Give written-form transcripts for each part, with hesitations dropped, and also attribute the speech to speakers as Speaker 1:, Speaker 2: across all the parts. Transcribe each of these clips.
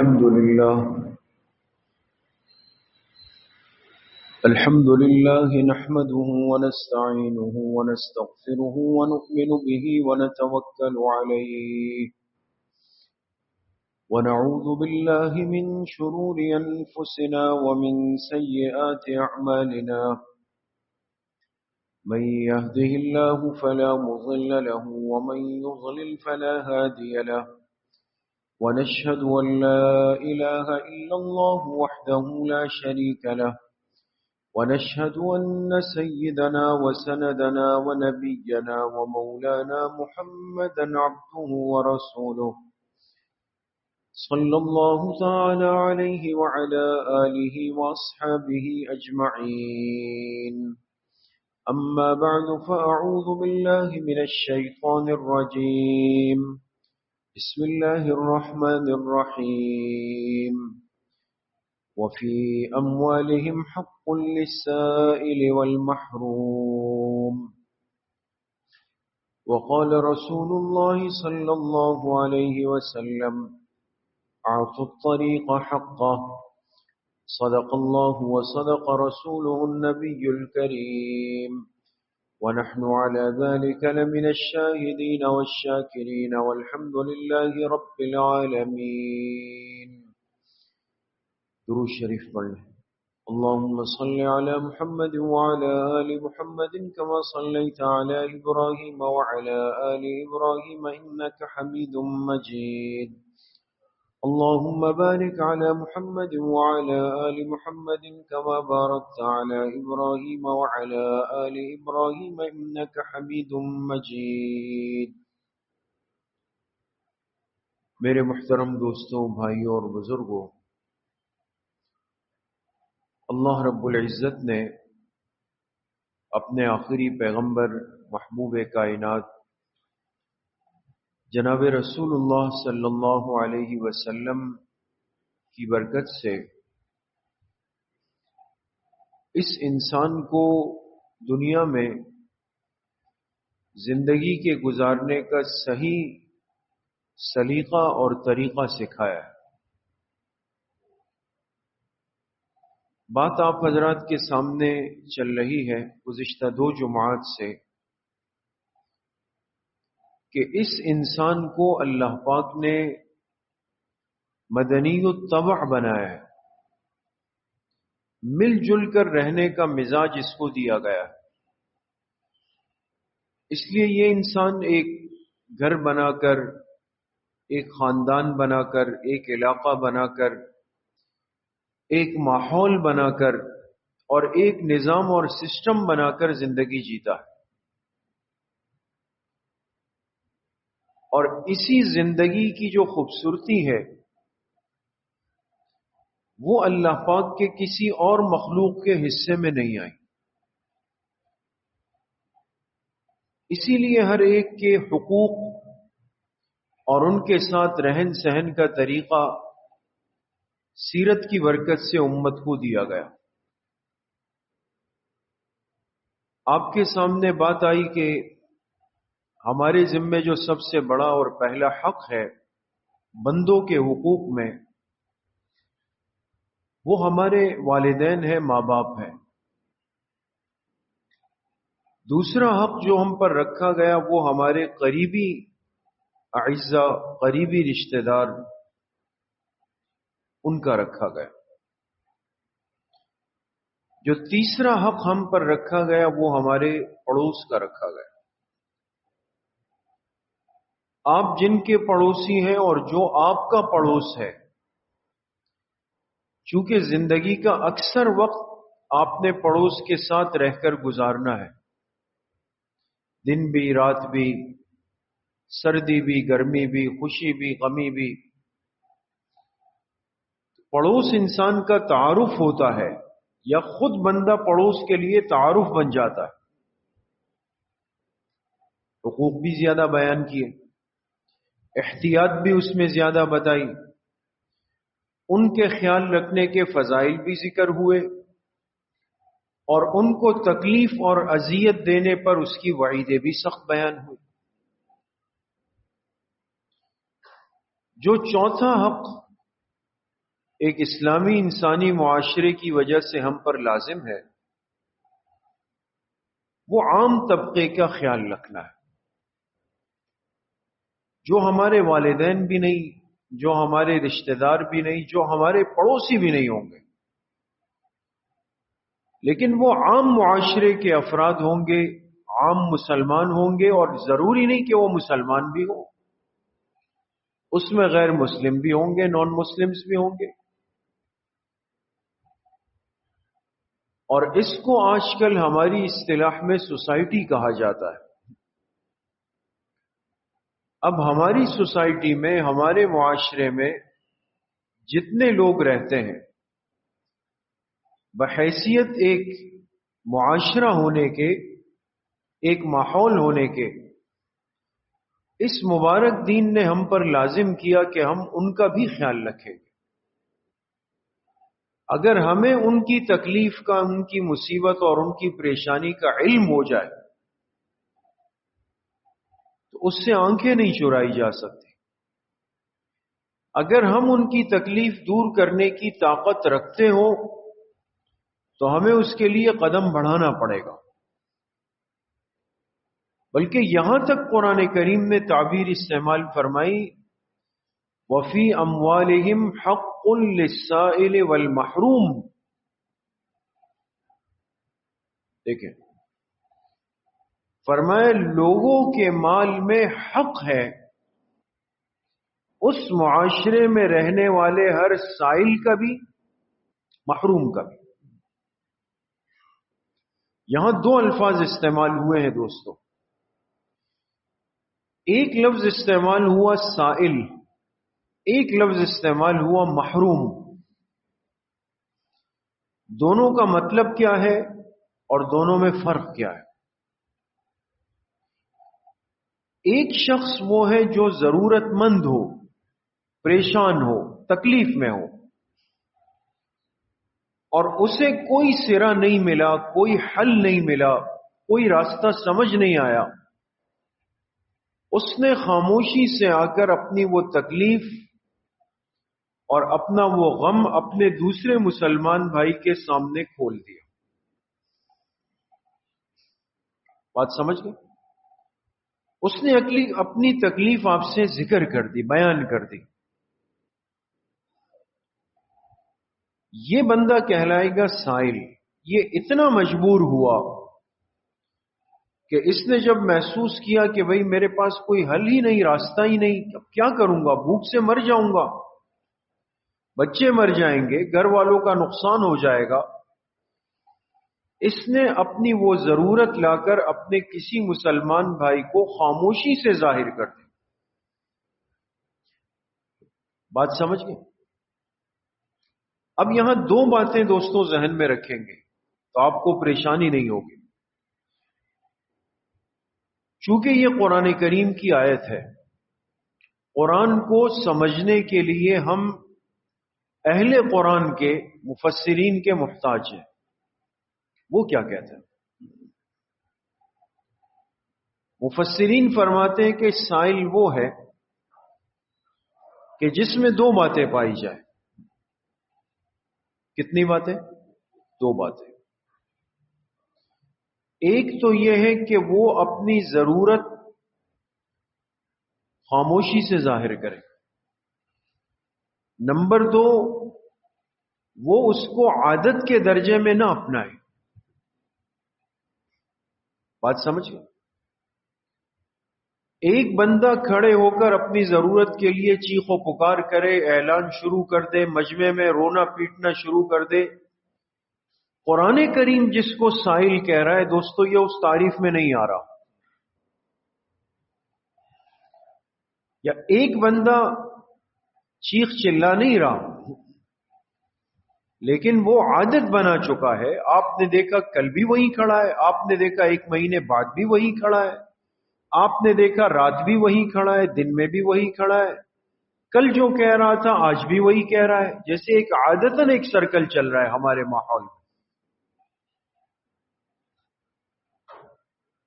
Speaker 1: الحمد لله نحمده ونستعينه ونستغفره ونؤمن به ونتوكل عليه ونعوذ بالله من شرور أنفسنا ومن سيئات أعمالنا من يهده الله فلا مضل له ومن يضلل فلا هادي له ونشهد أن لا إله إلا الله وحده لا شريك له ونشهد أن سيدنا وسندنا ونبينا ومولانا محمدا عبده ورسوله صلى الله تعالى عليه وعلى آله وأصحابه أجمعين أما بعد فأعوذ بالله من الشيطان الرجيم بسم الله الرحمن الرحيم وفي أموالهم حق للسائل والمحروم وقال رسول الله صلى الله عليه وسلم أعطوا الطريق حقه صدق الله وصدق رسوله النبي الكريم ونحن على ذلك لمن الشاهدين والشاكرين والحمد لله رب العالمين. درود شریف پڑھ لیں. اللهم صل على محمد وعلى آل محمد كما صليت على إبراهيم وعلى آل إبراهيم إنك حميد مجيد. اللهم بارك على محمد وعلى آل محمد كما باركت على إبراهيم وعلى آل إبراهيم إنك حميد مجيد. میرے محترم دوستوں، بھائیوں اور بزرگوں، اللہ رب العزت نے اپنے آخری پیغمبر محبوب کائنات جناب رسول اللہ صلی اللہ علیہ وسلم کی برکت سے اس انسان کو دنیا میں زندگی کے گزارنے کا صحیح سلیقہ اور طریقہ سکھایا ہے. بات آپ حضرات کے سامنے چل رہی ہے گزشتہ 2 جمعات سے کہ اس انسان کو اللہ پاک نے مدنی الطبع بنایا ہے، مل جل کر رہنے کا مزاج اس کو دیا گیا ہے. اس لیے یہ انسان ایک گھر بنا کر، ایک خاندان بنا کر، ایک علاقہ بنا کر، ایک ماحول بنا کر اور ایک نظام اور سسٹم بنا کر زندگی جیتا ہے. اور اسی زندگی کی جو خوبصورتی ہے وہ اللہ پاک کے کسی اور مخلوق کے حصے میں نہیں آئی. اسی لیے ہر ایک کے حقوق اور ان کے ساتھ رہن سہن کا طریقہ سیرت کی برکت سے امت کو دیا گیا. آپ کے سامنے بات آئی کہ ہمارے ذمے جو سب سے بڑا اور پہلا حق ہے بندوں کے حقوق میں، وہ ہمارے والدین ہیں، ماں باپ ہیں. دوسرا حق جو ہم پر رکھا گیا وہ ہمارے قریبی اعزاء، قریبی رشتہ دار، ان کا رکھا گیا. جو تیسرا حق ہم پر رکھا گیا وہ ہمارے پڑوس کا رکھا گیا. آپ جن کے پڑوسی ہیں اور جو آپ کا پڑوس ہے، چونکہ زندگی کا اکثر وقت آپ نے پڑوس کے ساتھ رہ کر گزارنا ہے، دن بھی رات بھی، سردی بھی گرمی بھی، خوشی بھی غمی بھی. پڑوس انسان کا تعارف ہوتا ہے یا خود بندہ پڑوس کے لیے تعارف بن جاتا ہے. حقوق بھی زیادہ بیان کیے، احتیاط بھی اس میں زیادہ بتائی، ان کے خیال رکھنے کے فضائل بھی ذکر ہوئے اور ان کو تکلیف اور اذیت دینے پر اس کی وعیدیں بھی سخت بیان ہوئی. جو چوتھا حق ایک اسلامی انسانی معاشرے کی وجہ سے ہم پر لازم ہے وہ عام طبقے کا خیال رکھنا ہے، جو ہمارے والدین بھی نہیں، جو ہمارے رشتہ دار بھی نہیں، جو ہمارے پڑوسی بھی نہیں ہوں گے، لیکن وہ عام معاشرے کے افراد ہوں گے، عام مسلمان ہوں گے، اور ضروری نہیں کہ وہ مسلمان بھی ہوں، اس میں غیر مسلم بھی ہوں گے، نان مسلمز بھی ہوں گے۔ اور اس کو آج کل ہماری اصطلاح میں سوسائٹی کہا جاتا ہے۔ اب ہماری سوسائٹی میں، ہمارے معاشرے میں جتنے لوگ رہتے ہیں، بحیثیت ایک معاشرہ ہونے کے، ایک ماحول ہونے کے، اس مبارک دین نے ہم پر لازم کیا کہ ہم ان کا بھی خیال رکھیں گے۔ اگر ہمیں ان کی تکلیف کا، ان کی مصیبت اور ان کی پریشانی کا علم ہو جائے تو اس سے آنکھیں نہیں چرائی جا سکتی۔ اگر ہم ان کی تکلیف دور کرنے کی طاقت رکھتے ہو تو ہمیں اس کے لیے قدم بڑھانا پڑے گا۔ بلکہ یہاں تک قرآن کریم نے تعبیر استعمال فرمائی، وَفِي أَمْوَالِهِمْ حَقٌّ لِلسَّائِلِ وَالْمَحْرُومِ۔ دیکھیں، فرمایا لوگوں کے مال میں حق ہے اس معاشرے میں رہنے والے ہر سائل کا بھی، محروم کا بھی۔ یہاں دو الفاظ استعمال ہوئے ہیں دوستو، ایک لفظ استعمال ہوا سائل، ایک لفظ استعمال ہوا محروم۔ دونوں کا مطلب کیا ہے اور دونوں میں فرق کیا ہے؟ ایک شخص وہ ہے جو ضرورت مند ہو، پریشان ہو، تکلیف میں ہو، اور اسے کوئی سرا نہیں ملا، کوئی حل نہیں ملا، کوئی راستہ سمجھ نہیں آیا، اس نے خاموشی سے آ کر اپنی وہ تکلیف اور اپنا وہ غم اپنے دوسرے مسلمان بھائی کے سامنے کھول دیا۔ بات سمجھ گئے؟ اس نے اپنی تکلیف آپ سے ذکر کر دی، بیان کر دی۔ یہ بندہ کہلائے گا سائل۔ یہ اتنا مجبور ہوا کہ اس نے جب محسوس کیا کہ بھئی میرے پاس کوئی حل ہی نہیں، راستہ ہی نہیں، اب کیا کروں گا، بھوک سے مر جاؤں گا، بچے مر جائیں گے، گھر والوں کا نقصان ہو جائے گا، اس نے اپنی وہ ضرورت لا کر اپنے کسی مسلمان بھائی کو خاموشی سے ظاہر کر دی۔ بات سمجھ گئے؟ اب یہاں دو باتیں دوستوں ذہن میں رکھیں گے تو آپ کو پریشانی نہیں ہوگی۔ چونکہ یہ قرآن کریم کی آیت ہے، قرآن کو سمجھنے کے لیے ہم اہل قرآن کے مفسرین کے محتاج ہیں۔ وہ کیا کہتے ہیں؟ مفسرین فرماتے ہیں کہ سائل وہ ہے کہ جس میں دو باتیں پائی جائیں۔ کتنی باتیں؟ دو باتیں۔ ایک تو یہ ہے کہ وہ اپنی ضرورت خاموشی سے ظاہر کرے، نمبر دو وہ اس کو عادت کے درجے میں نہ اپنائے۔ بات سمجھ گئے؟ ایک بندہ کھڑے ہو کر اپنی ضرورت کے لیے چیخ و پکار کرے، اعلان شروع کر دے، مجمع میں رونا پیٹنا شروع کر دے، قرآن کریم جس کو سائل کہہ رہا ہے دوستو یہ اس تعریف میں نہیں آ رہا۔ یا ایک بندہ چیخ چلا نہیں رہا لیکن وہ عادت بنا چکا ہے، آپ نے دیکھا کل بھی وہی کھڑا ہے، آپ نے دیکھا ایک مہینے بعد بھی وہی کھڑا ہے، آپ نے دیکھا رات بھی وہی کھڑا ہے، دن میں بھی وہی کھڑا ہے، کل جو کہہ رہا تھا آج بھی وہی کہہ رہا ہے، جیسے ایک عادتاً ایک سرکل چل رہا ہے ہمارے ماحول میں۔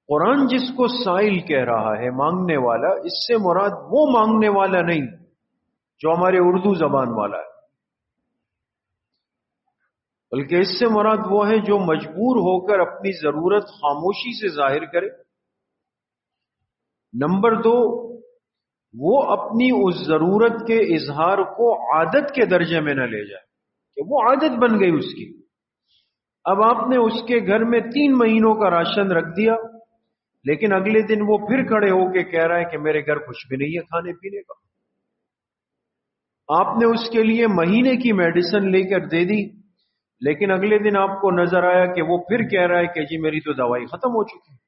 Speaker 1: قرآن جس کو سائل کہہ رہا ہے، مانگنے والا، اس سے مراد وہ مانگنے والا نہیں جو ہمارے اردو زبان والا ہے۔ بلکہ اس سے مراد وہ ہے جو مجبور ہو کر اپنی ضرورت خاموشی سے ظاہر کرے۔ نمبر 2، وہ اپنی اس ضرورت کے اظہار کو عادت کے درجے میں نہ لے جائے کہ وہ عادت بن گئی اس کی۔ اب آپ نے اس کے گھر میں 3 مہینوں کا راشن رکھ دیا، لیکن اگلے دن وہ پھر کھڑے ہو کے کہہ رہا ہے کہ میرے گھر کچھ بھی نہیں ہے کھانے پینے کا۔ آپ نے اس کے لیے مہینے کی میڈیسن لے کر دے دی، لیکن اگلے دن آپ کو نظر آیا کہ وہ پھر کہہ رہا ہے کہ جی میری تو دوائی ختم ہو چکی ہے۔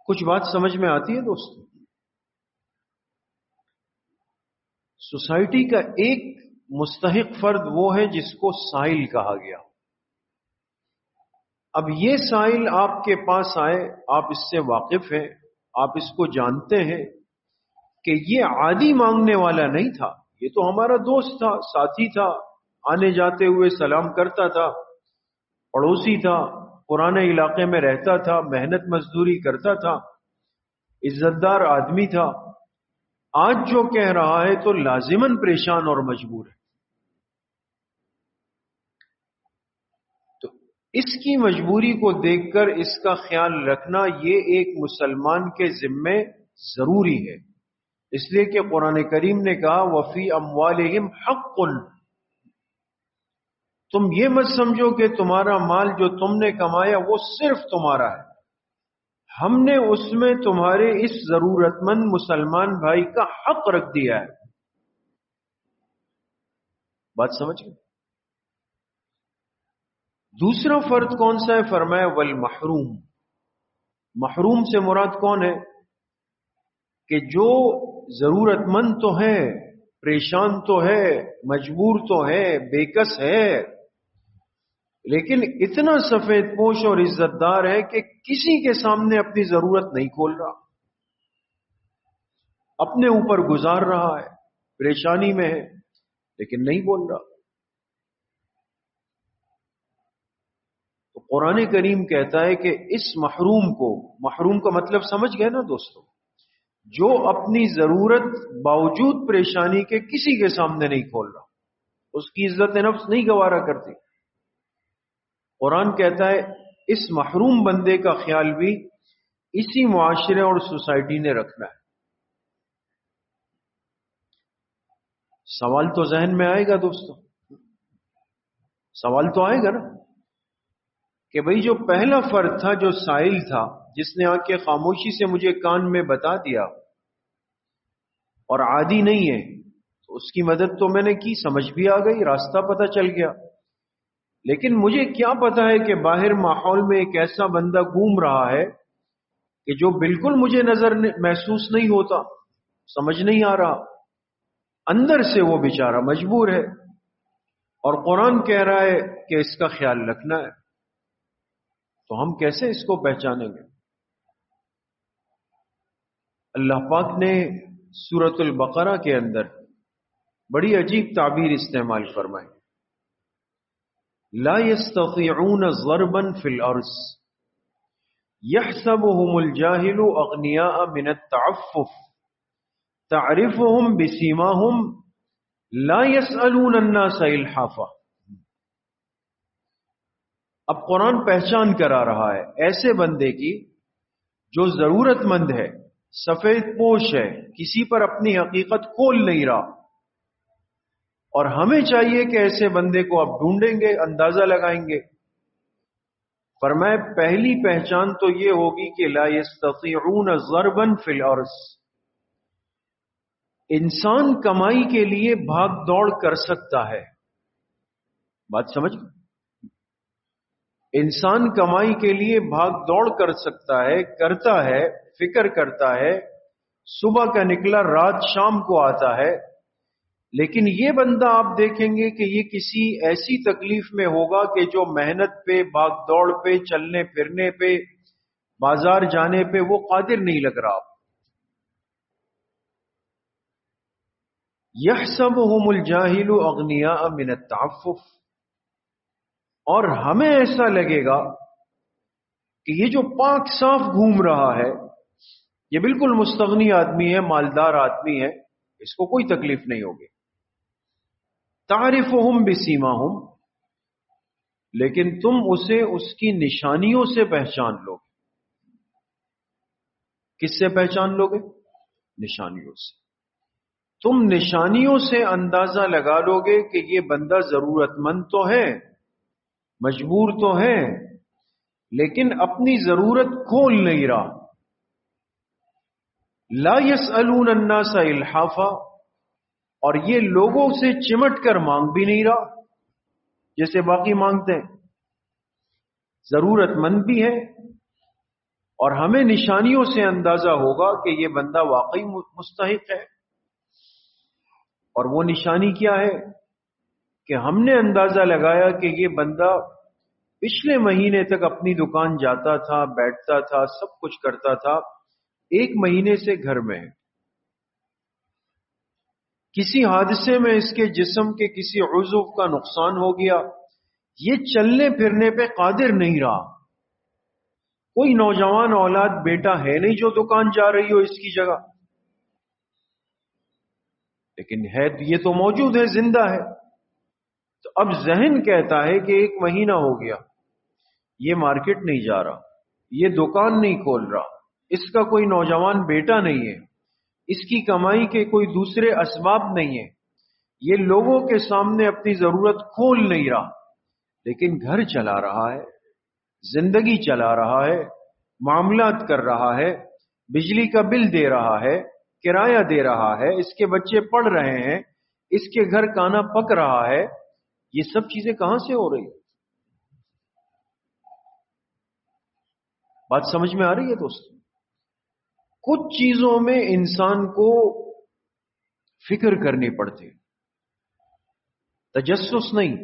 Speaker 1: کچھ بات سمجھ میں آتی ہے دوستو؟ سوسائٹی کا ایک مستحق فرد وہ ہے جس کو سائل کہا گیا۔ اب یہ سائل آپ کے پاس آئے، آپ اس سے واقف ہیں، آپ اس کو جانتے ہیں کہ یہ عادی مانگنے والا نہیں تھا، یہ تو ہمارا دوست تھا، ساتھی تھا، آنے جاتے ہوئے سلام کرتا تھا، پڑوسی تھا، پرانے علاقے میں رہتا تھا، محنت مزدوری کرتا تھا، عزت دار آدمی تھا۔ آج جو کہہ رہا ہے تو لازماً پریشان اور مجبور ہے۔ تو اس کی مجبوری کو دیکھ کر اس کا خیال رکھنا یہ ایک مسلمان کے ذمے ضروری ہے، اس لیے کہ قرآن کریم نے کہا وَفِي أَمْوَالِهِمْ حَقٌّ۔ تم یہ مت سمجھو کہ تمہارا مال جو تم نے کمایا وہ صرف تمہارا ہے، ہم نے اس میں تمہارے اس ضرورت مند مسلمان بھائی کا حق رکھ دیا ہے۔ بات سمجھ گئے؟ دوسرا فرد کون سا ہے؟ فرمایا والمحروم۔ محروم سے مراد کون ہے؟ کہ جو ضرورت مند تو ہے، پریشان تو ہے، مجبور تو ہے، بےکس ہے، لیکن اتنا سفید پوش اور عزت دار ہے کہ کسی کے سامنے اپنی ضرورت نہیں کھول رہا، اپنے اوپر گزار رہا ہے، پریشانی میں ہے لیکن نہیں بول رہا۔ تو قرآن کریم کہتا ہے کہ اس محروم کو، محروم کا مطلب سمجھ گئے نا دوستو، جو اپنی ضرورت باوجود پریشانی کے کسی کے سامنے نہیں کھول رہا، اس کی عزت نفس نہیں گوارا کرتی۔ قرآن کہتا ہے اس محروم بندے کا خیال بھی اسی معاشرے اور سوسائٹی نے رکھنا ہے۔ سوال تو ذہن میں آئے گا دوستو، سوال تو آئے گا نا کہ بھئی جو پہلا فرد تھا، جو سائل تھا، جس نے آ کے خاموشی سے مجھے کان میں بتا دیا اور عادی نہیں ہے، تو اس کی مدد تو میں نے کی، سمجھ بھی آ گئی، راستہ پتہ چل گیا، لیکن مجھے کیا پتا ہے کہ باہر ماحول میں ایک ایسا بندہ گھوم رہا ہے کہ جو بالکل مجھے نظر محسوس نہیں ہوتا، سمجھ نہیں آ رہا، اندر سے وہ بیچارہ مجبور ہے، اور قرآن کہہ رہا ہے کہ اس کا خیال رکھنا ہے۔ تو ہم کیسے اس کو پہچانیں گے؟ اللہ پاک نے سورۃ البقرہ کے اندر بڑی عجیب تعبیر استعمال فرمائی، لا يستطيعون ضربا في الارض يحسبهم الجاهل اغنياء من التعفف تعرفهم بسيماهم لا يسألون الناس الحافا۔ اب قرآن پہچان کرا رہا ہے ایسے بندے کی جو ضرورت مند ہے، سفید پوش ہے، کسی پر اپنی حقیقت کھول نہیں رہا، اور ہمیں چاہیے کہ ایسے بندے کو اب ڈھونڈیں گے، اندازہ لگائیں گے۔ فرمائے پہلی پہچان تو یہ ہوگی کہ لا يستطيعون ضربا في الارض، انسان کمائی کے لیے بھاگ دوڑ کر سکتا ہے، بات سمجھ، انسان کمائی کے لیے بھاگ دوڑ کر سکتا ہے، کرتا ہے، فکر کرتا ہے، صبح کا نکلا رات شام کو آتا ہے، لیکن یہ بندہ آپ دیکھیں گے کہ یہ کسی ایسی تکلیف میں ہوگا کہ جو محنت پہ، بھاگ دوڑ پہ، چلنے پھرنے پہ، بازار جانے پہ وہ قادر نہیں لگ رہا۔ یحسبهم الجاہل اغنیاء من التعفف، اور ہمیں ایسا لگے گا کہ یہ جو پاک صاف گھوم رہا ہے یہ بالکل مستغنی آدمی ہے، مالدار آدمی ہے، اس کو کوئی تکلیف نہیں ہوگی۔ تعرفهم بسیماهم، لیکن تم اسے اس کی نشانیوں سے پہچان لو گے۔ کس سے پہچان لو گے؟ نشانیوں سے۔ تم نشانیوں سے اندازہ لگا لو گے کہ یہ بندہ ضرورت مند تو ہے، مجبور تو ہے، لیکن اپنی ضرورت کھول نہیں رہا۔ لا يسألون الناس الحافا، اور یہ لوگوں سے چمٹ کر مانگ بھی نہیں رہا جیسے باقی مانگتے ہیں، ضرورت مند بھی ہے، اور ہمیں نشانیوں سے اندازہ ہوگا کہ یہ بندہ واقعی مستحق ہے۔ اور وہ نشانی کیا ہے کہ ہم نے اندازہ لگایا کہ یہ بندہ پچھلے مہینے تک اپنی دکان جاتا تھا، بیٹھتا تھا، سب کچھ کرتا تھا، 1 مہینے سے گھر میں ہے۔ کسی حادثے میں اس کے جسم کے کسی عضو کا نقصان ہو گیا، یہ چلنے پھرنے پہ قادر نہیں رہا۔ کوئی نوجوان اولاد بیٹا ہے نہیں جو دکان جا رہی ہو اس کی جگہ، لیکن ہے یہ تو موجود ہے، زندہ ہے۔ تو اب ذہن کہتا ہے کہ 1 مہینہ ہو گیا، یہ مارکیٹ نہیں جا رہا، یہ دکان نہیں کھول رہا، اس کا کوئی نوجوان بیٹا نہیں ہے، اس کی کمائی کے کوئی دوسرے اسباب نہیں ہیں، یہ لوگوں کے سامنے اپنی ضرورت کھول نہیں رہا، لیکن گھر چلا رہا ہے، زندگی چلا رہا ہے، معاملات کر رہا ہے، بجلی کا بل دے رہا ہے، کرایہ دے رہا ہے، اس کے بچے پڑھ رہے ہیں، اس کے گھر کھانا پک رہا ہے۔ یہ سب چیزیں کہاں سے ہو رہی ہیں؟ بات سمجھ میں آ رہی ہے دوستو؟ کچھ چیزوں میں انسان کو فکر کرنی پڑتی، تجسس نہیں،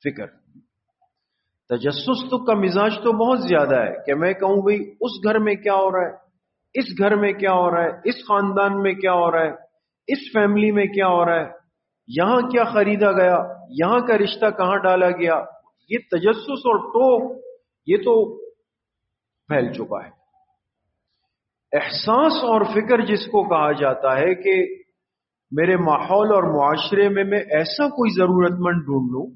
Speaker 1: فکر۔ تجسس تو کا مزاج تو بہت زیادہ ہے کہ میں کہوں بھئی اس گھر میں کیا ہو رہا ہے، اس گھر میں کیا ہو رہا ہے، اس خاندان میں کیا ہو رہا ہے، اس فیملی میں کیا ہو رہا ہے، یہاں کیا خریدا گیا، یہاں کا رشتہ کہاں ڈالا گیا۔ یہ تجسس اور ٹوک یہ تو پھیل چکا ہے۔ احساس اور فکر جس کو کہا جاتا ہے کہ میرے ماحول اور معاشرے میں میں ایسا کوئی ضرورت مند ڈھونڈ لوں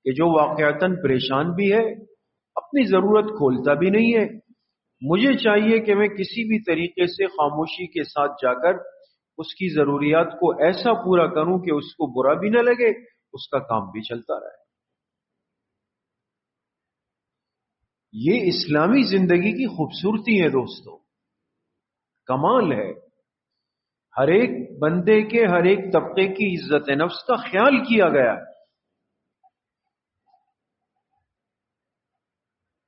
Speaker 1: کہ جو واقعتاً پریشان بھی ہے، اپنی ضرورت کھولتا بھی نہیں ہے، مجھے چاہیے کہ میں کسی بھی طریقے سے خاموشی کے ساتھ جا کر اس کی ضروریات کو ایسا پورا کروں کہ اس کو برا بھی نہ لگے، اس کا کام بھی چلتا رہے۔ یہ اسلامی زندگی کی خوبصورتی ہے دوستو، کمال ہے۔ ہر ایک بندے کے، ہر ایک طبقے کی عزت نفس کا خیال کیا گیا ہے۔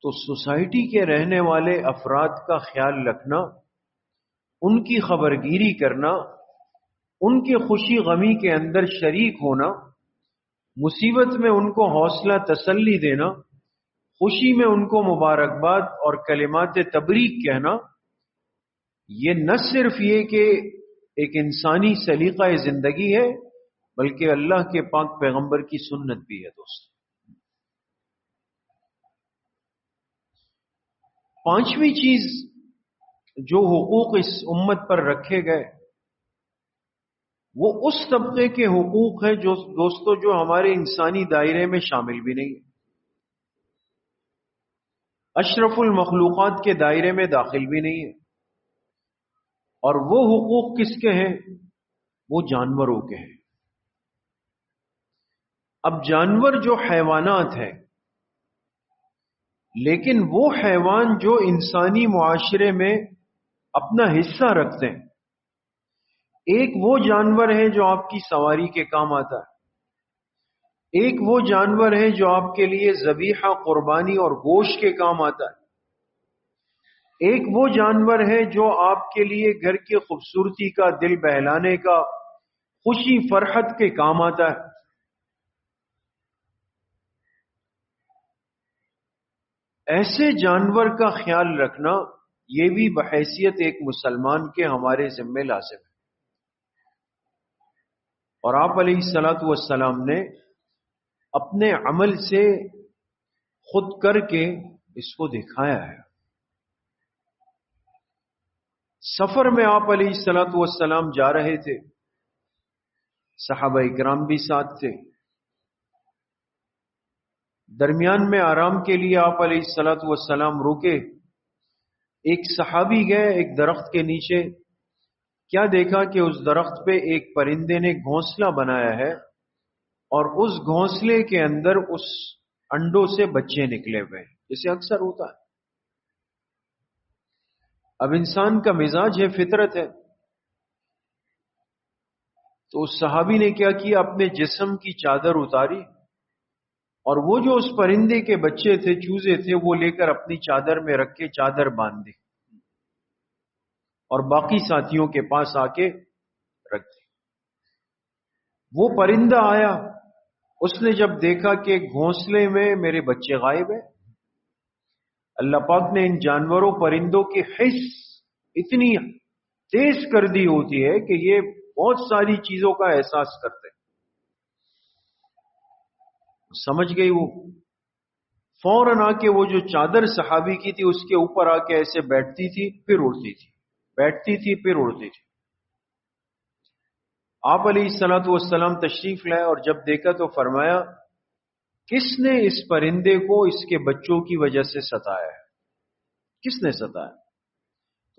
Speaker 1: تو سوسائٹی کے رہنے والے افراد کا خیال رکھنا، ان کی خبرگیری کرنا، ان کے خوشی غمی کے اندر شریک ہونا، مصیبت میں ان کو حوصلہ تسلی دینا، خوشی میں ان کو مبارکباد اور کلمات تبریک کہنا، یہ نہ صرف یہ کہ ایک انسانی سلیقہ زندگی ہے، بلکہ اللہ کے پاک پیغمبر کی سنت بھی ہے دوست۔ 5ویں چیز جو حقوق اس امت پر رکھے گئے وہ اس طبقے کے حقوق ہے جو دوستو جو ہمارے انسانی دائرے میں شامل بھی نہیں، اشرف المخلوقات کے دائرے میں داخل بھی نہیں ہے۔ اور وہ حقوق کس کے ہیں؟ وہ جانوروں کے ہیں۔ اب جانور جو حیوانات ہیں، لیکن وہ حیوان جو انسانی معاشرے میں اپنا حصہ رکھتے ہیں۔ ایک وہ جانور ہے جو آپ کی سواری کے کام آتا ہے، ایک وہ جانور ہے جو آپ کے لیے ذبیحہ، قربانی اور گوشت کے کام آتا ہے، ایک وہ جانور ہے جو آپ کے لیے گھر کی خوبصورتی کا، دل بہلانے کا، خوشی فرحت کے کام آتا ہے۔ ایسے جانور کا خیال رکھنا یہ بھی بحیثیت ایک مسلمان کے ہمارے ذمہ لازم ہے۔ اور آپ علیہ الصلوۃ والسلام نے اپنے عمل سے خود کر کے اس کو دکھایا ہے۔ سفر میں آپ علیہ الصلوۃ والسلام جا رہے تھے، صحابہ کرام بھی ساتھ تھے، درمیان میں آرام کے لیے آپ علیہ الصلوۃ والسلام رکے. ایک صحابی گئے ایک درخت کے نیچے. کیا دیکھا کہ اس درخت پہ ایک پرندے نے گھونسلہ بنایا ہے اور اس گھونسلے کے اندر اس انڈوں سے بچے نکلے ہوئے ہیں، جیسے اکثر ہوتا ہے. اب انسان کا مزاج ہے، فطرت ہے. تو اس صحابی نے کیا کیا، اپنے جسم کی چادر اتاری اور وہ جو اس پرندے کے بچے تھے، چوزے تھے، وہ لے کر اپنی چادر میں رکھ کے چادر باندھ دی اور باقی ساتھیوں کے پاس آ کے رکھ دی. وہ پرندہ آیا، اس نے جب دیکھا کہ گھونسلے میں میرے بچے غائب ہیں. اللہ پاک نے ان جانوروں پرندوں کی حس اتنی تیز کر دی ہوتی ہے کہ یہ بہت ساری چیزوں کا احساس کرتے ہیں. سمجھ گئی وہ، فوراً آ کے وہ جو چادر صحابی کی تھی اس کے اوپر آ کے ایسے بیٹھتی تھی پھر اڑتی تھی، بیٹھتی تھی پھر اڑتی تھی. آپ علیہ الصلوۃ والسلام تشریف لائے اور جب دیکھا تو فرمایا کس نے اس پرندے کو اس کے بچوں کی وجہ سے ستایا ہے، کس نے ستایا؟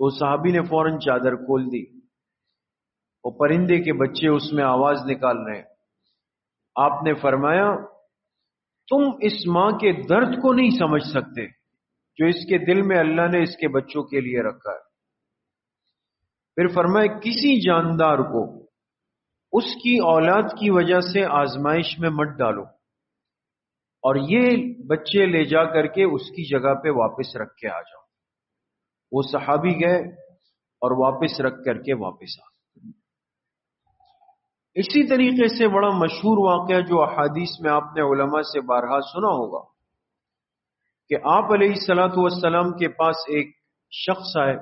Speaker 1: تو صحابی نے فوراً چادر کھول دی. وہ پرندے کے بچے اس میں آواز نکال رہے ہیں. آپ نے فرمایا تم اس ماں کے درد کو نہیں سمجھ سکتے جو اس کے دل میں اللہ نے اس کے بچوں کے لیے رکھا ہے. پھر فرمایا کسی جاندار کو اس کی اولاد کی وجہ سے آزمائش میں مت ڈالو اور یہ بچے لے جا کر کے اس کی جگہ پہ واپس رکھ کے آ جاؤ. وہ صحابی گئے اور واپس رکھ کر کے واپس آ. اسی طریقے سے بڑا مشہور واقعہ جو احادیث میں آپ نے علماء سے بارہا سنا ہوگا کہ آپ علیہ الصلوۃ والسلام کے پاس ایک شخص آئے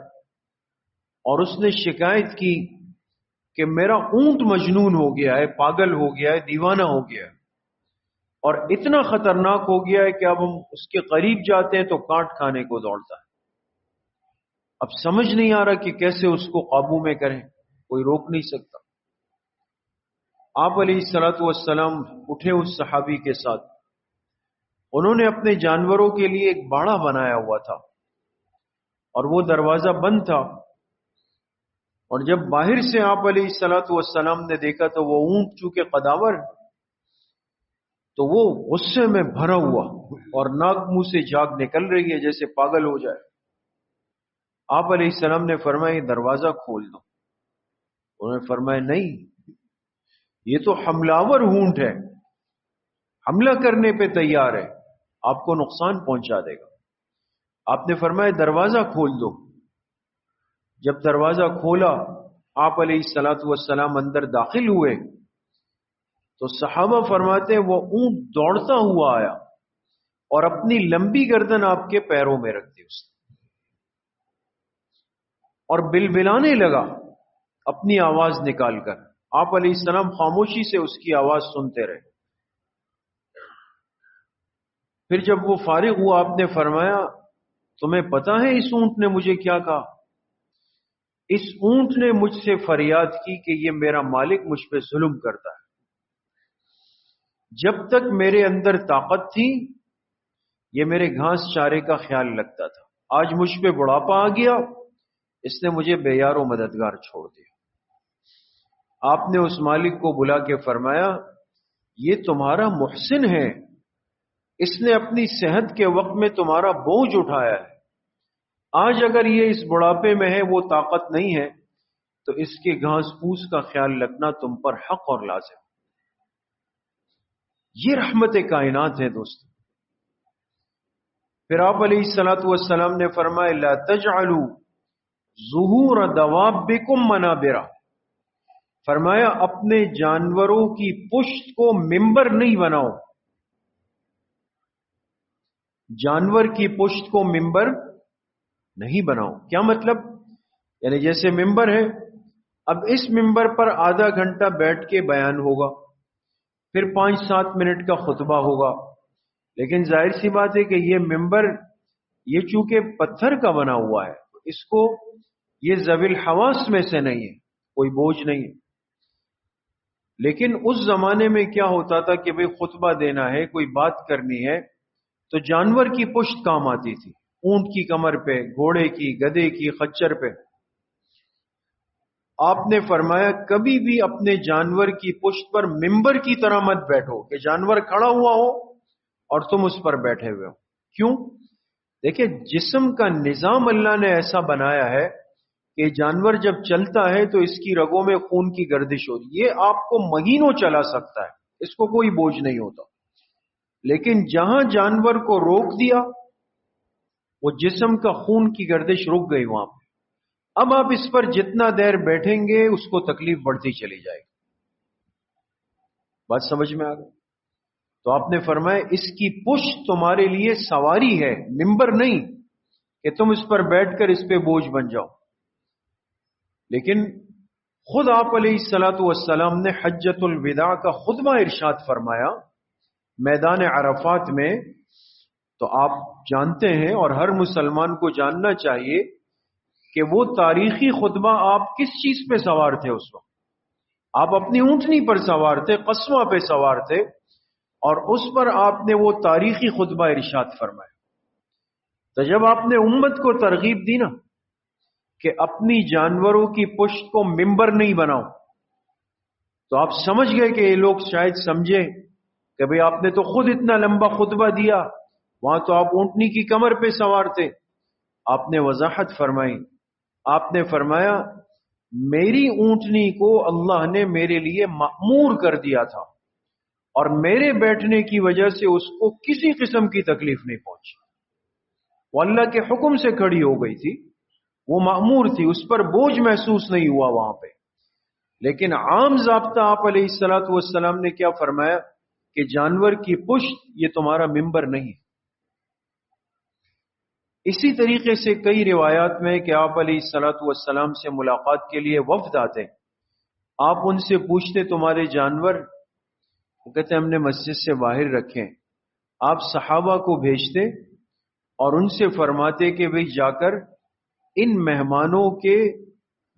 Speaker 1: اور اس نے شکایت کی کہ میرا اونٹ مجنون ہو گیا ہے، پاگل ہو گیا ہے، دیوانہ ہو گیا ہے اور اتنا خطرناک ہو گیا ہے کہ اب ہم اس کے قریب جاتے ہیں تو کاٹ کھانے کو دوڑتا ہے. اب سمجھ نہیں آ رہا کہ کیسے اس کو قابو میں کریں، کوئی روک نہیں سکتا. آپ علیہ الصلوۃ والسلام اٹھے اس صحابی کے ساتھ. انہوں نے اپنے جانوروں کے لیے ایک باڑہ بنایا ہوا تھا اور وہ دروازہ بند تھا. اور جب باہر سے آپ علیہ الصلوۃ والسلام نے دیکھا تو وہ اونٹ چونکہ قداور تو وہ غصے میں بھرا ہوا اور ناک منہ سے جھاگ نکل رہی ہے جیسے پاگل ہو جائے. آپ علیہ السلام نے فرمایا دروازہ کھول دو. انہوں نے فرمایا نہیں، یہ تو حملہ اونٹ ہے، حملہ کرنے پہ تیار ہے، آپ کو نقصان پہنچا دے گا. آپ نے فرمایا دروازہ کھول دو. جب دروازہ کھولا آپ علیہ الصلوۃ والسلام اندر داخل ہوئے تو صحابہ فرماتے وہ اونٹ دوڑتا ہوا آیا اور اپنی لمبی گردن آپ کے پیروں میں رکھ دی اس نے اور بلبلانے لگا اپنی آواز نکال کر. آپ علیہ السلام خاموشی سے اس کی آواز سنتے رہے. پھر جب وہ فارغ ہوا آپ نے فرمایا تمہیں پتا ہے اس اونٹ نے مجھے کیا کہا؟ اس اونٹ نے مجھ سے فریاد کی کہ یہ میرا مالک مجھ پہ ظلم کرتا ہے. جب تک میرے اندر طاقت تھی یہ میرے گھاس چارے کا خیال رکھتا تھا، آج مجھ پہ بڑھاپا آ گیا، اس نے مجھے بے یار و مددگار چھوڑ دیا. آپ نے اس مالک کو بلا کے فرمایا یہ تمہارا محسن ہے، اس نے اپنی صحت کے وقت میں تمہارا بوجھ اٹھایا ہے. آج اگر یہ اس بڑھاپے میں ہے، وہ طاقت نہیں ہے، تو اس کے گھاس پھوس کا خیال رکھنا تم پر حق اور لازم. یہ رحمت کائنات ہے دوستو. پھر آپ علیہ الصلوۃ والسلام نے فرمایا لا تجعلوا ظہور دوابکم منابرا. فرمایا اپنے جانوروں کی پشت کو ممبر نہیں بناؤ. جانور کی پشت کو ممبر نہیں بناؤ. کیا مطلب؟ یعنی جیسے ممبر ہے، اب اس ممبر پر آدھا گھنٹہ بیٹھ کے بیان ہوگا، پھر 5-7 منٹ کا خطبہ ہوگا، لیکن ظاہر سی بات ہے کہ یہ ممبر یہ چونکہ پتھر کا بنا ہوا ہے اس کو یہ ذوی الحواس میں سے نہیں ہے، کوئی بوجھ نہیں ہے. لیکن اس زمانے میں کیا ہوتا تھا کہ بھئی خطبہ دینا ہے، کوئی بات کرنی ہے تو جانور کی پشت کام آتی تھی، اونٹ کی کمر پہ، گھوڑے کی، گدھے کی، خچر پہ۔ آپ نے فرمایا کبھی بھی اپنے جانور کی پشت پر ممبر کی طرح مت بیٹھو کہ جانور کھڑا ہوا ہو اور تم اس پر بیٹھے ہوئے ہو۔ کیوں؟ دیکھیں، جسم کا نظام اللہ نے ایسا بنایا ہے کہ جانور جب چلتا ہے تو اس کی رگوں میں خون کی گردش ہوتی، یہ آپ کو مہینوں چلا سکتا ہے، اس کو کوئی بوجھ نہیں ہوتا۔ لیکن جہاں جانور کو روک دیا، وہ جسم کا خون کی گردش رک گئی وہاں پہ۔ اب آپ اس پر جتنا دیر بیٹھیں گے اس کو تکلیف بڑھتی چلی جائے گی۔ بات سمجھ میں آ گئی؟ تو آپ نے فرمایا اس کی پشت تمہارے لیے سواری ہے، ممبر نہیں کہ تم اس پر بیٹھ کر اس پہ بوجھ بن جاؤ۔ لیکن خود آپ علیہ الصلوۃ والسلام نے حجۃ الوداع کا خطبہ ارشاد فرمایا میدان عرفات میں، تو آپ جانتے ہیں اور ہر مسلمان کو جاننا چاہیے کہ وہ تاریخی خطبہ آپ کس چیز پہ سوار تھے اس وقت؟ آپ اپنی اونٹنی پر سوار تھے، قصوہ پہ سوار تھے، اور اس پر آپ نے وہ تاریخی خطبہ ارشاد فرمایا۔ تو جب آپ نے امت کو ترغیب دی نا کہ اپنی جانوروں کی پشت کو ممبر نہیں بناؤ، تو آپ سمجھ گئے کہ یہ لوگ شاید سمجھے کہ بھئی آپ نے تو خود اتنا لمبا خطبہ دیا، وہاں تو آپ اونٹنی کی کمر پہ سوار تھے۔ آپ نے وضاحت فرمائی، آپ نے فرمایا میری اونٹنی کو اللہ نے میرے لیے مأمور کر دیا تھا، اور میرے بیٹھنے کی وجہ سے اس کو کسی قسم کی تکلیف نہیں پہنچی۔ وہ اللہ کے حکم سے کھڑی ہو گئی تھی، وہ مأمور تھی، اس پر بوجھ محسوس نہیں ہوا وہاں پہ۔ لیکن عام ضابطہ آپ علیہ الصلوۃ والسلام نے کیا فرمایا کہ جانور کی پشت یہ تمہارا ممبر نہیں۔ اسی طریقے سے کئی روایات میں کہ آپ علیہ الصلوۃ والسلام سے ملاقات کے لیے وفد آتے، آپ ان سے پوچھتے تمہارے جانور؟ وہ کہتے ہم نے مسجد سے باہر رکھے۔ آپ صحابہ کو بھیجتے اور ان سے فرماتے کہ بھئی جا کر ان مہمانوں کے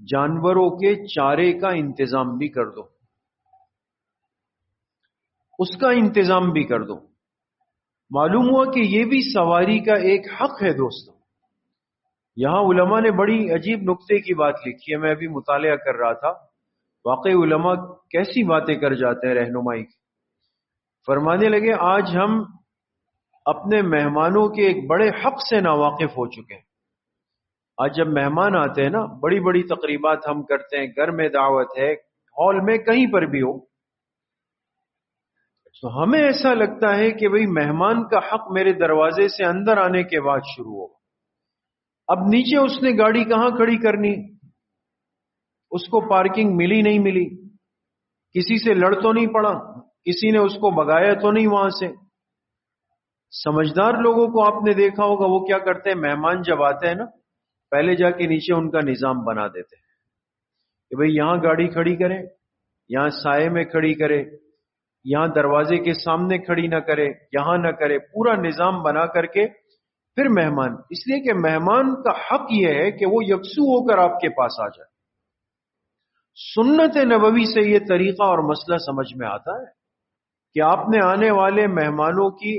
Speaker 1: جانوروں کے چارے کا انتظام بھی کر دو، اس کا انتظام بھی کر دو۔ معلوم ہوا کہ یہ بھی سواری کا ایک حق ہے دوستو۔ یہاں علماء نے بڑی عجیب نقطے کی بات لکھی ہے، میں ابھی مطالعہ کر رہا تھا، واقعی علماء کیسی باتیں کر جاتے ہیں رہنمائی کی۔ فرمانے لگے آج ہم اپنے مہمانوں کے ایک بڑے حق سے ناواقف ہو چکے ہیں۔ آج جب مہمان آتے ہیں نا، بڑی بڑی تقریبات ہم کرتے ہیں، گھر میں دعوت ہے، ہال میں، کہیں پر بھی ہو، تو ہمیں ایسا لگتا ہے کہ بھئی مہمان کا حق میرے دروازے سے اندر آنے کے بعد شروع ہو۔ اب نیچے اس نے گاڑی کہاں کھڑی کرنی، اس کو پارکنگ ملی نہیں ملی، کسی سے لڑ تو نہیں پڑا، کسی نے اس کو بگایا تو نہیں وہاں سے۔ سمجھدار لوگوں کو آپ نے دیکھا ہوگا وہ کیا کرتے ہیں، مہمان جب آتے ہیں نا پہلے جا کے نیچے ان کا نظام بنا دیتے ہیں کہ بھئی یہاں گاڑی کھڑی کرے، یہاں سائے میں کھڑی کرے، یہاں دروازے کے سامنے کھڑی نہ کرے، یہاں نہ کرے، پورا نظام بنا کر کے پھر مہمان، اس لیے کہ مہمان کا حق یہ ہے کہ وہ یکسو ہو کر آپ کے پاس آ جائے۔ سنت نبوی سے یہ طریقہ اور مسئلہ سمجھ میں آتا ہے کہ آپ نے آنے والے مہمانوں کی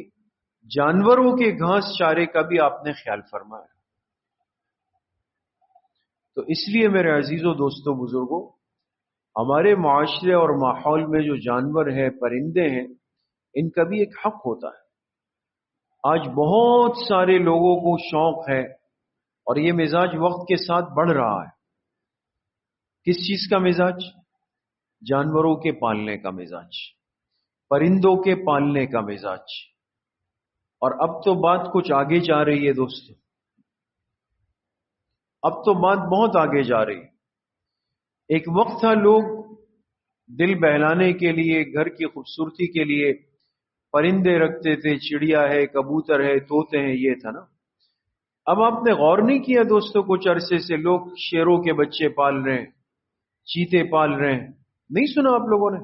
Speaker 1: جانوروں کے گھاس چارے کا بھی آپ نے خیال فرمایا۔ تو اس لیے میرے عزیزوں، دوستوں، بزرگوں، ہمارے معاشرے اور ماحول میں جو جانور ہیں، پرندے ہیں، ان کا بھی ایک حق ہوتا ہے۔ آج بہت سارے لوگوں کو شوق ہے اور یہ مزاج وقت کے ساتھ بڑھ رہا ہے۔ کس چیز کا مزاج؟ جانوروں کے پالنے کا مزاج، پرندوں کے پالنے کا مزاج۔ اور اب تو بات کچھ آگے جا رہی ہے دوستو، اب تو بات بہت آگے جا رہی ہے۔ ایک وقت تھا لوگ دل بہلانے کے لیے، گھر کی خوبصورتی کے لیے پرندے رکھتے تھے، چڑیا ہے، کبوتر ہے، طوطے ہیں، یہ تھا نا۔ اب آپ نے غور نہیں کیا دوستو، کچھ عرصے سے لوگ شیروں کے بچے پال رہے ہیں، چیتے پال رہے ہیں، نہیں سنا آپ لوگوں نے؟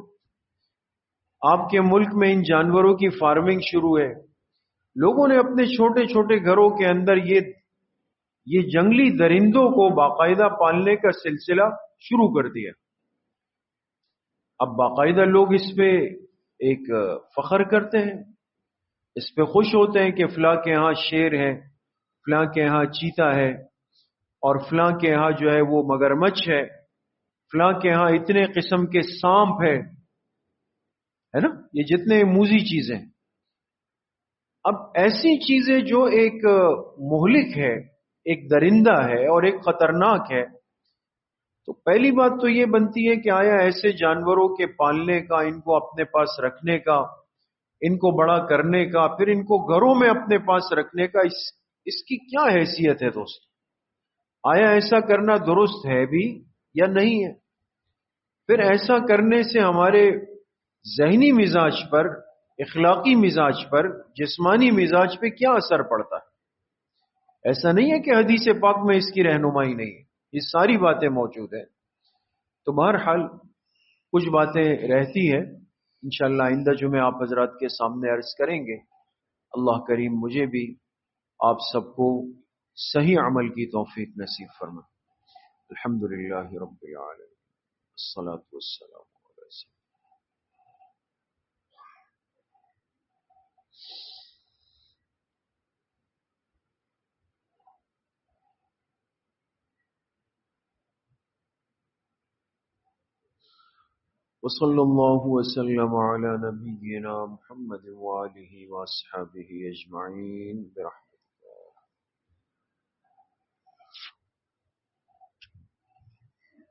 Speaker 1: آپ کے ملک میں ان جانوروں کی فارمنگ شروع ہے۔ لوگوں نے اپنے چھوٹے چھوٹے گھروں کے اندر یہ جنگلی درندوں کو باقاعدہ پالنے کا سلسلہ شروع کر دیا۔ اب باقاعدہ لوگ اس پہ ایک فخر کرتے ہیں اس پہ خوش ہوتے ہیں کہ فلاں کے ہاں شیر ہے، فلاں کے ہاں چیتا ہے، اور فلاں کے ہاں جو ہے وہ مگرمچھ ہے، فلاں کے ہاں اتنے قسم کے سانپ ہے نا، یہ جتنے موذی چیزیں۔ اب ایسی چیزیں جو ایک مہلک ہے، ایک درندہ ہے اور ایک خطرناک ہے، تو پہلی بات تو یہ بنتی ہے کہ آیا ایسے جانوروں کے پالنے کا، ان کو اپنے پاس رکھنے کا، ان کو بڑا کرنے کا، پھر ان کو گھروں میں اپنے پاس رکھنے کا، اس کی کیا حیثیت ہے دوست؟ آیا ایسا کرنا درست ہے بھی یا نہیں ہے؟ پھر ایسا کرنے سے ہمارے ذہنی مزاج پر، اخلاقی مزاج پر، جسمانی مزاج پہ کیا اثر پڑتا ہے؟ ایسا نہیں ہے کہ حدیث پاک میں اس کی رہنمائی نہیں ہے، یہ ساری باتیں موجود ہیں۔ تو بہرحال کچھ باتیں رہتی ہیں، انشاءاللہ آئندہ جمعے آپ حضرات کے سامنے عرض کریں گے۔ اللہ کریم مجھے بھی آپ سب کو صحیح عمل کی توفیق نصیب فرمائے۔ الحمدللہ رب العالمین، الصلاۃ والسلام علی سیدنا۔ وصلی اللہ وسلم علی نبینا محمد وآلہ واصحابہ اجمعین برحمتہ۔